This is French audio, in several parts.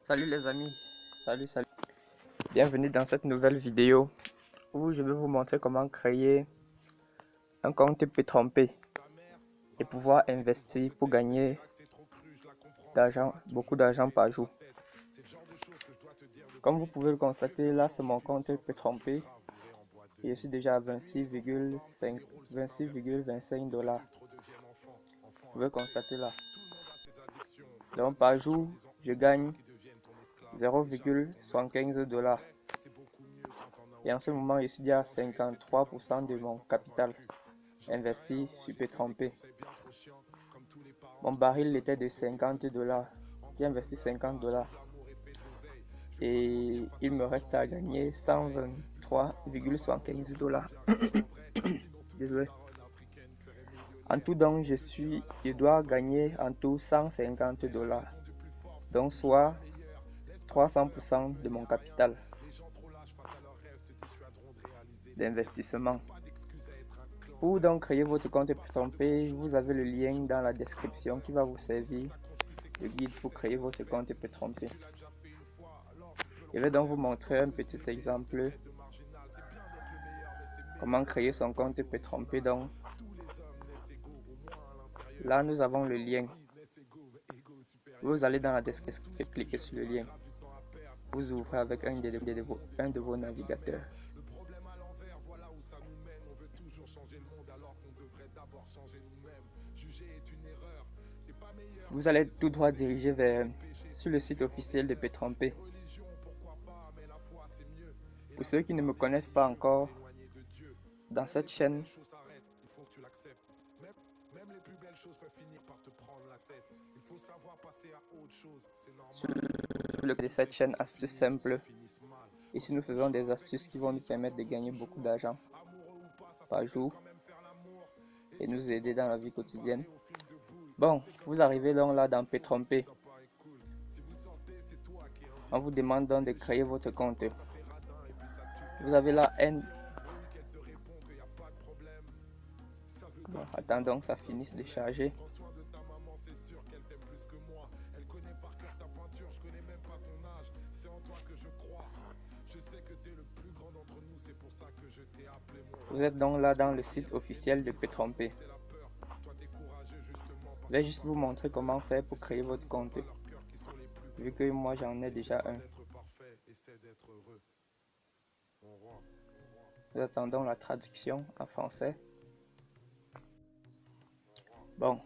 Salut les amis, salut. Bienvenue dans cette nouvelle vidéo où je vais vous montrer comment créer un compte P-Trompé et pouvoir investir pour gagner beaucoup d'argent par jour. Comme vous pouvez le constater, là c'est mon compte P-Trompé et je suis déjà à 26,25 $. Vous pouvez constater là. Donc par jour, je gagne 0,75 $. Et en ce moment, je suis déjà à 53% de mon capital investi sur P-Trompé. Mon baril était de 50 $. J'ai investi 50 $. Et il me reste à gagner 123,75 $. Désolé. En tout, donc, je dois gagner en tout 150 $. Donc, soit 300% de mon capital d'investissement. Pour donc créer votre compte P-Trompé, vous avez le lien dans la description qui va vous servir de guide pour créer votre compte P-Trompé. Je vais donc vous montrer un petit exemple comment créer son compte P-Trompé. Donc là nous avons le lien. Vous allez dans la description et cliquez sur le lien. Vous ouvrez avec un de vos navigateurs. Vous allez tout droit diriger sur le site officiel de P-Trompé. Pour ceux qui ne me connaissent pas encore, dans cette chaîne, sur cette chaîne Astuces Simples, ici nous faisons des astuces qui vont nous permettre de gagner beaucoup d'argent par jour et nous aider dans la vie quotidienne. Bon, vous arrivez donc là dans P-Trompé. On vous demande donc de créer votre compte. Vous avez là Bon, attendons que ça finisse de charger. Vous êtes donc là dans le site officiel de P-Trompé. Je vais juste vous montrer comment faire pour créer votre compte, vu que moi j'en ai déjà un. Nous attendons la traduction en français. Bon,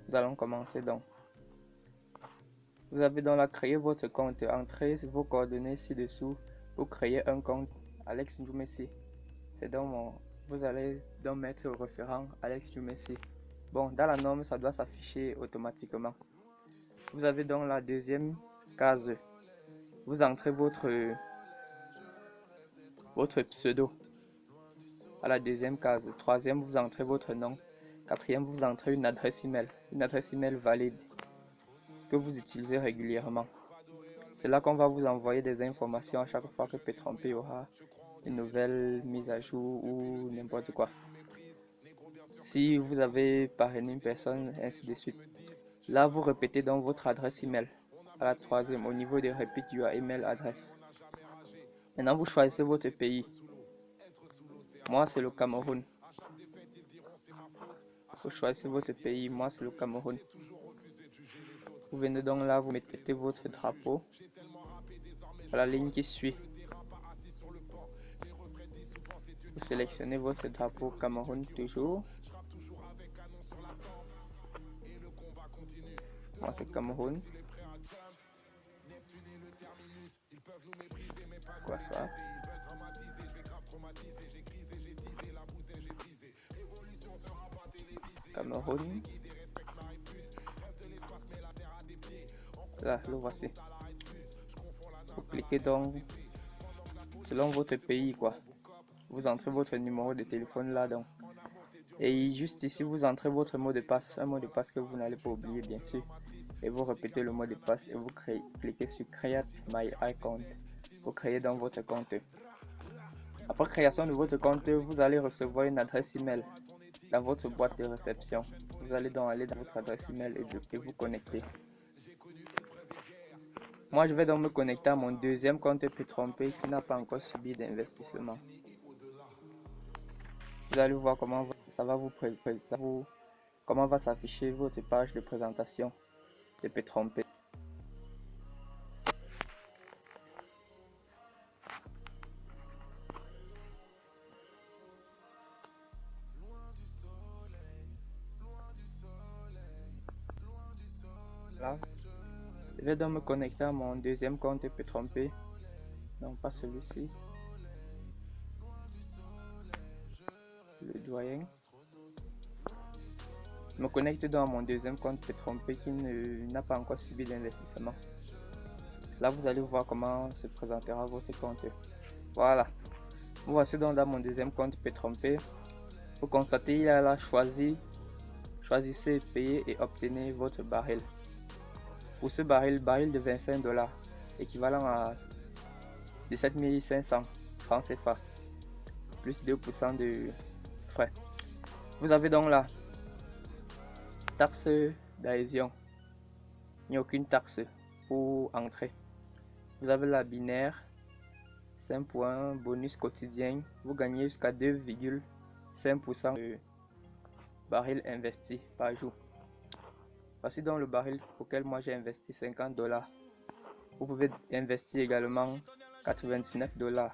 nous allons commencer donc. Vous avez donc là créé votre compte. Entrez vos coordonnées ci-dessous pour créer un compte Alex Njumesi. C'est donc vous allez donc mettre le référent Alex Njumesi. Bon, dans la norme, ça doit s'afficher automatiquement. Vous avez donc la deuxième case. Vous entrez votre pseudo à la deuxième case. Troisième, vous entrez votre nom. Quatrième, vous entrez une adresse email valide que vous utilisez régulièrement. C'est là qu'on va vous envoyer des informations à chaque fois que P-Trompé aura une nouvelle mise à jour ou n'importe quoi. Si vous avez parrainé une personne, ainsi de suite. Là, vous répétez donc votre adresse email à la troisième au niveau de Repeat your email address. Maintenant, vous choisissez votre pays. Moi, c'est le Cameroun. Vous choisissez votre pays. Moi, c'est le Cameroun. Vous venez donc là, vous mettez votre drapeau à la ligne qui suit. Vous sélectionnez votre drapeau Cameroun toujours. Moi, c'est Cameroun. Quoi ça? Cameroun. Là, le voici. Vous cliquez donc selon votre pays, quoi. Vous entrez votre numéro de téléphone là donc. Et juste ici, vous entrez votre mot de passe. Un mot de passe que vous n'allez pas oublier, bien sûr. Et vous répétez le mot de passe et vous cliquez sur Create My Account pour créer dans votre compte. Après création de votre compte, vous allez recevoir une adresse email dans votre boîte de réception. Vous allez donc aller dans votre adresse email et vous connecter. Moi, je vais donc me connecter à mon deuxième compte Petronpay qui n'a pas encore subi d'investissement. Vous allez voir comment ça va comment va s'afficher votre page de présentation de Petronpay. Là, je vais donc me connecter à mon deuxième compte Petronpay. Non, pas celui-ci. Le doyen. Je me connecte donc à mon deuxième compte Petronpay qui n'a pas encore subi d'investissement. Là, vous allez voir comment se présentera votre compte. Voilà. Voici donc dans mon deuxième compte Petronpay. Vous constatez, il y a là choisissez, payer et obtenez votre baril. Pour ce baril de 25 $, équivalent à 17 500 francs CFA, plus 2% de frais. Vous avez donc là taxe d'adhésion. Il n'y a aucune taxe pour entrer. Vous avez la binaire, 5 points, bonus quotidien. Vous gagnez jusqu'à 2,5% de baril investi par jour. Voici donc le baril auquel moi j'ai investi 50 $. Vous pouvez investir également 99 $.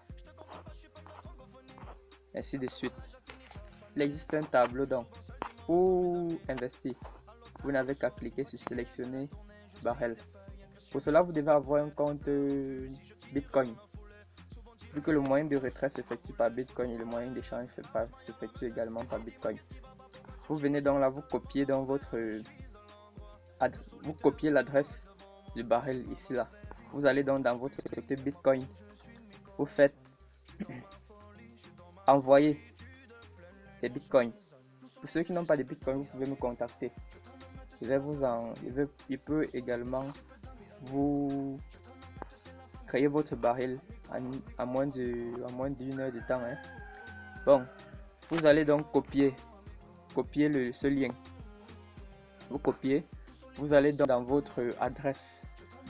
Ainsi de suite. Il existe un tableau donc pour investir. Vous n'avez qu'à cliquer sur sélectionner baril. Pour cela, vous devez avoir un compte Bitcoin. Vu que le moyen de retrait s'effectue par Bitcoin et le moyen d'échange s'effectue également par Bitcoin. Vous venez donc là, vous copiez dans vous copiez l'adresse du baril ici là. Vous allez donc dans votre société Bitcoin. Vous faites envoyer des Bitcoins. Pour ceux qui n'ont pas de Bitcoin, vous pouvez me contacter. Il peut également vous créer votre baril à moins d'une heure de temps. Bon, vous allez donc copier ce lien. Vous copiez, vous allez dans votre adresse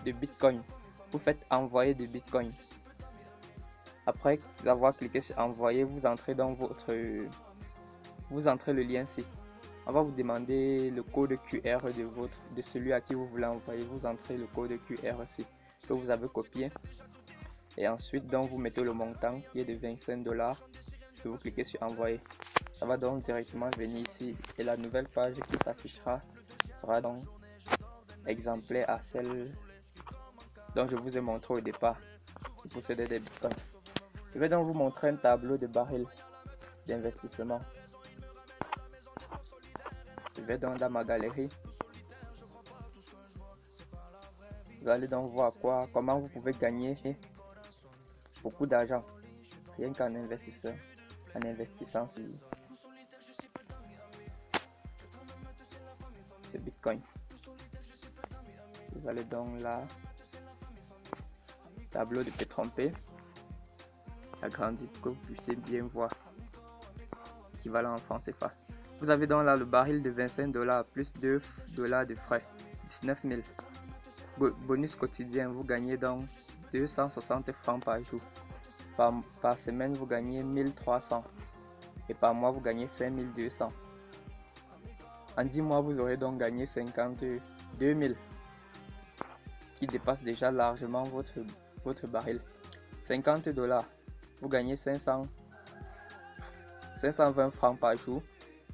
de Bitcoin. Vous faites envoyer de Bitcoin. Après avoir cliqué sur envoyer, vous entrez le lien ici. On va vous demander le code QR de celui à qui vous voulez envoyer. Vous entrez le code QR ici que vous avez copié. Et ensuite, donc, vous mettez le montant qui est de 25 $. Et vous cliquez sur envoyer. Ça va donc directement venir ici. Et la nouvelle page qui s'affichera sera donc exemplaire à celle dont je vous ai montré au départ, qui possédait des bitcoins. Je vais donc vous montrer un tableau de baril d'investissement. Je vais donc dans ma galerie. Vous allez donc voir comment vous pouvez gagner beaucoup d'argent rien qu'en investissant sur ce Bitcoin. Vous allez donc là, tableau de Petronpay, agrandi pour que vous puissiez bien voir, équivalent en francs CFA. Vous avez donc là le baril de 25 $ plus 2 $ de frais, 19 000. Bonus quotidien, vous gagnez donc 260 francs par jour. Par semaine, vous gagnez 1300. Et par mois, vous gagnez 5200. En 10 mois, vous aurez donc gagné 52 000, qui dépasse déjà largement votre baril. 50 $, vous gagnez 520 francs par jour,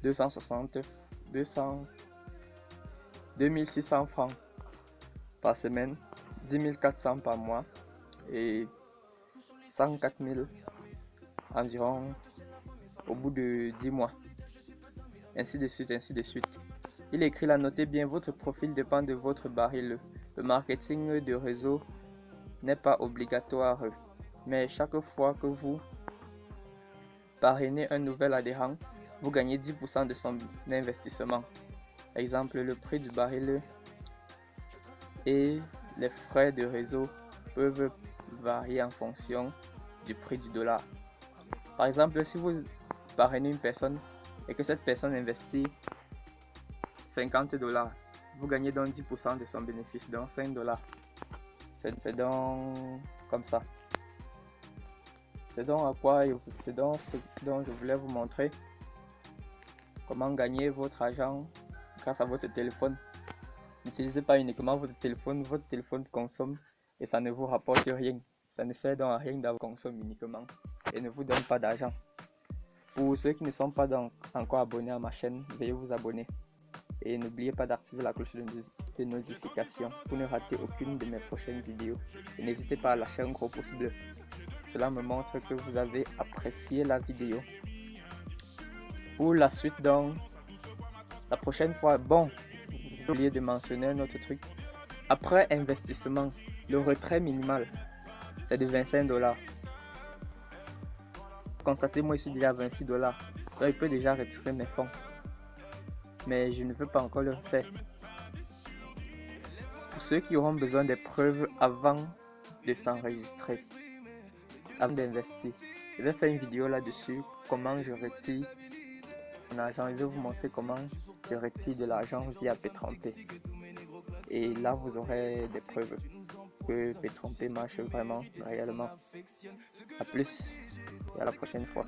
2600 francs par semaine, 10 400 par mois et 104 000 environ au bout de 10 mois. Ainsi de suite, ainsi de suite. Il écrit là, notez bien, votre profil dépend de votre baril. Le marketing de réseau n'est pas obligatoire, mais chaque fois que vous parrainez un nouvel adhérent, vous gagnez 10% de son investissement. Exemple, le prix du baril et les frais de réseau peuvent varier en fonction du prix du dollar. Par exemple, si vous parrainez une personne et que cette personne investit 50 $, vous gagnez donc 10% de son bénéfice, donc 5 $. C'est donc comme ça. C'est donc à quoi, c'est donc ce dont je voulais vous montrer comment gagner votre argent grâce à votre téléphone. N'utilisez pas uniquement votre téléphone consomme et ça ne vous rapporte rien. Ça ne sert donc à rien d'avoir consomme uniquement et ne vous donne pas d'argent. Pour ceux qui ne sont pas donc encore abonnés à ma chaîne, veuillez vous abonner. Et n'oubliez pas d'activer la cloche de notification pour ne rater aucune de mes prochaines vidéos. Et n'hésitez pas à lâcher un gros pouce bleu. Cela me montre que vous avez apprécié la vidéo. Pour la suite donc, la prochaine fois, bon, j'ai oublié de mentionner un autre truc. Après investissement, le retrait minimal, c'est de 25 $. Constatez, moi je suis déjà à 26 $. Donc je peux déjà retirer mes fonds. Mais je ne veux pas encore le faire. Pour ceux qui auront besoin des preuves avant de s'enregistrer, avant d'investir, je vais faire une vidéo là-dessus, comment je retire mon argent. Je vais vous montrer comment je retire de l'argent via P-Trompé. Et là, vous aurez des preuves que P-Trompé marche vraiment, réellement. A plus et à la prochaine fois.